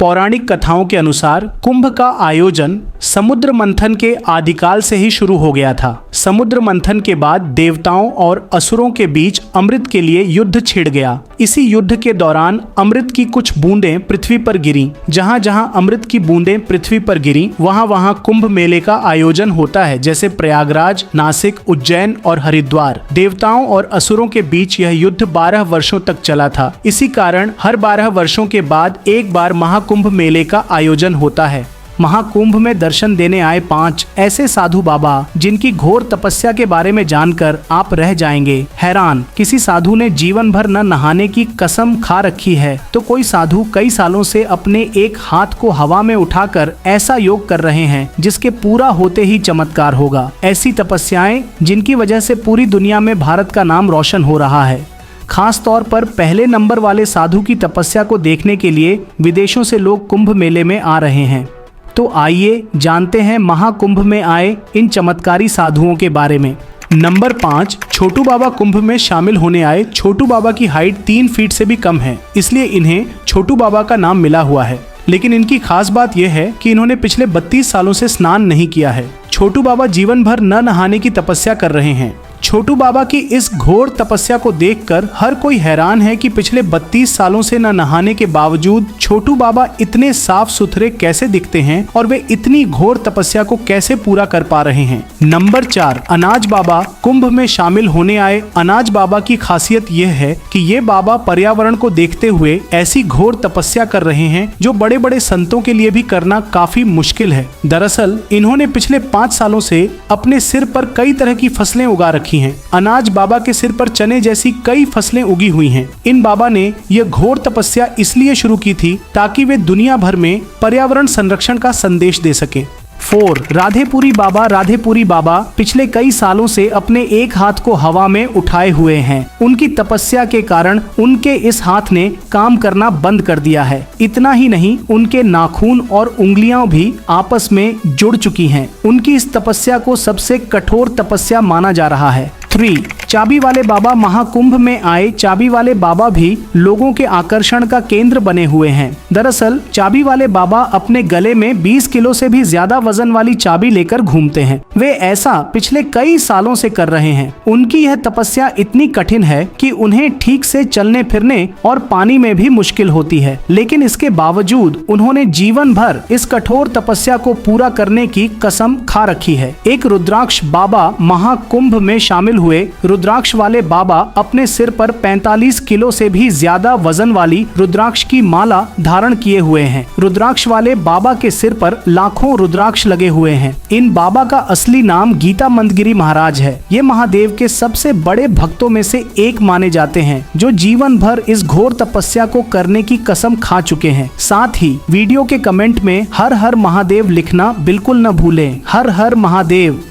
पौराणिक कथाओं के अनुसार कुंभ का आयोजन समुद्र मंथन के आदिकाल से ही शुरू हो गया था। समुद्र मंथन के बाद देवताओं और असुरों के बीच अमृत के लिए युद्ध छिड़ गया। इसी युद्ध के दौरान अमृत की कुछ बूंदें पृथ्वी पर गिरी। जहां जहां अमृत की बूंदें पृथ्वी पर गिरी वहां वहां कुंभ मेले का आयोजन होता है, जैसे प्रयागराज, नासिक, उज्जैन और हरिद्वार। देवताओं और असुरों के बीच यह युद्ध 12 वर्षों तक चला था। इसी कारण हर 12 वर्षों के बाद एक बार महाकुंभ मेले का आयोजन होता है। महाकुंभ में दर्शन देने आए 5 ऐसे साधु बाबा जिनकी घोर तपस्या के बारे में जानकर आप रह जाएंगे हैरान। किसी साधु ने जीवन भर न नहाने की कसम खा रखी है, तो कोई साधु कई सालों से अपने एक हाथ को हवा में उठाकर ऐसा योग कर रहे हैं जिसके पूरा होते ही चमत्कार होगा। ऐसी तपस्याएं जिनकी वजह से पूरी दुनिया में भारत का नाम रोशन हो रहा है। खास तौर पर पहले नंबर वाले साधु की तपस्या को देखने के लिए विदेशों से लोग कुंभ मेले में आ रहे हैं। तो आइए जानते हैं महाकुंभ में आए इन चमत्कारी साधुओं के बारे में। नंबर 5, छोटू बाबा कुंभ में शामिल होने आए। छोटू बाबा की हाइट 3 फीट से भी कम है, इसलिए इन्हें छोटू बाबा का नाम मिला हुआ है। लेकिन इनकी खास बात यह है कि इन्होंने पिछले 32 सालों से स्नान नहीं किया है। छोटू बाबा जीवन भर न नहाने की तपस्या कर रहे हैं। छोटू बाबा की इस घोर तपस्या को देखकर हर कोई हैरान है कि पिछले 32 सालों से न नहाने के बावजूद छोटू बाबा इतने साफ सुथरे कैसे दिखते हैं और वे इतनी घोर तपस्या को कैसे पूरा कर पा रहे हैं। नंबर 4, अनाज बाबा कुंभ में शामिल होने आए। अनाज बाबा की खासियत यह है कि ये बाबा पर्यावरण को देखते हुए ऐसी घोर तपस्या कर रहे हैं जो बड़े बड़े संतों के लिए भी करना काफी मुश्किल है। दरअसल इन्होंने पिछले 5 सालों से अपने सिर पर कई तरह की फसलें उगा रखी हैं। अनाज बाबा के सिर पर चने जैसी कई फसलें उगी हुई हैं। इन बाबा ने यह घोर तपस्या इसलिए शुरू की थी ताकि वे दुनिया भर में पर्यावरण संरक्षण का संदेश दे सके। 4, राधेपुरी बाबा। राधेपुरी बाबा पिछले कई सालों से अपने एक हाथ को हवा में उठाए हुए हैं। उनकी तपस्या के कारण उनके इस हाथ ने काम करना बंद कर दिया है। इतना ही नहीं, उनके नाखून और उंगलियां भी आपस में जुड़ चुकी हैं। उनकी इस तपस्या को सबसे कठोर तपस्या माना जा रहा है। 3, चाबी वाले बाबा। महाकुंभ में आए चाबी वाले बाबा भी लोगों के आकर्षण का केंद्र बने हुए हैं। दरअसल चाबी वाले बाबा अपने गले में 20 किलो से भी ज्यादा वजन वाली चाबी लेकर घूमते हैं। वे ऐसा पिछले कई सालों से कर रहे हैं। उनकी यह तपस्या इतनी कठिन है कि उन्हें ठीक से चलने फिरने और पानी में भी मुश्किल होती है, लेकिन इसके बावजूद उन्होंने जीवन भर इस कठोर तपस्या को पूरा करने की कसम खा रखी है। एक रुद्राक्ष बाबा महाकुंभ में शामिल हुए। रुद्राक्ष वाले बाबा अपने सिर पर 45 किलो से भी ज्यादा वजन वाली रुद्राक्ष की माला धारण किए हुए हैं। रुद्राक्ष वाले बाबा के सिर पर लाखों रुद्राक्ष लगे हुए हैं। इन बाबा का असली नाम गीतामंद गिरी महाराज है। ये महादेव के सबसे बड़े भक्तों में से एक माने जाते हैं, जो जीवन भर इस घोर तपस्या को करने की कसम खा चुके हैं। साथ ही वीडियो के कमेंट में हर हर महादेव लिखना बिल्कुल न भूलें। हर हर महादेव।